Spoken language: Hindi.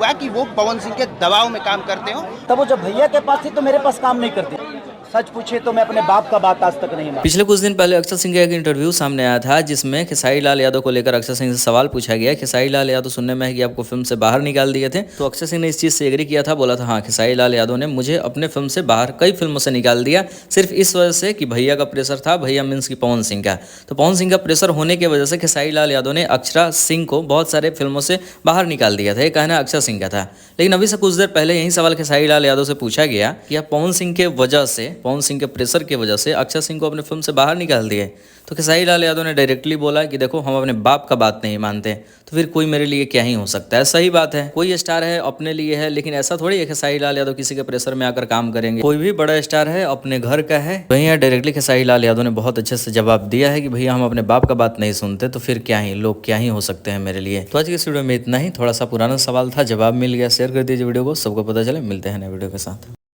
हुआ कि वो पवन सिंह के दबाव में काम करते हो। तब वो जब भैया के पास थी तो मेरे पास काम नहीं करती। सच पूछे तो मैं अपने बाप का बात आज तक नहीं मानता। पिछले कुछ दिन पहले अक्षय सिंह का एक इंटरव्यू सामने आया था जिसमें खेसारी लाल यादव को लेकर अक्षय सिंह से सवाल पूछा गया। खेसारी लाल यादव सुनने में है कि आपको फिल्म से बाहर निकाल दिए थे, तो अक्षय सिंह ने इस चीज से एग्री किया था। बोला था हाँ, खेसारी लाल यादव ने मुझे अपने फिल्म से बाहर कई फिल्मों से निकाल दिया, सिर्फ इस वजह से कि भैया का प्रेशर था। भैया मीन्स की पवन सिंह का। तो पवन सिंह का प्रेशर होने की वजह से खेसारी लाल यादव ने अक्षरा सिंह को बहुत सारे फिल्मों से बाहर निकाल दिया था। ये कहना अक्षय सिंह का था। लेकिन अभी से कुछ देर पहले यही सवाल खेसारी लाल यादव से पूछा गया कि आप पवन सिंह के वजह से, पवन सिंह के प्रेशर की वजह से अक्षय सिंह को अपने फिल्म से बाहर निकाल दिए। तो खेसारी लाल यादव ने डायरेक्टली बोला कि देखो, हम अपने बाप का बात नहीं मानते, तो फिर कोई मेरे लिए क्या ही हो सकता है। सही बात है, कोई स्टार है अपने लिए है, लेकिन ऐसा थोड़ी है खेसारी लाल यादव किसी के प्रेशर में आकर काम करेंगे। कोई भी बड़ा स्टार है अपने घर का है। भैया डायरेक्टली खेसारी लाल यादव ने बहुत अच्छे से जवाब दिया है कि भैया हम अपने बाप का बात नहीं सुनते, तो फिर क्या ही लोग क्या ही हो सकते हैं मेरे लिए। तो आज की इस वीडियो में इतना ही। थोड़ा सा पुराना सवाल था, जवाब मिल गया। शेयर कर दीजिए वीडियो को, सबको पता चले। मिलते हैं नए वीडियो के साथ।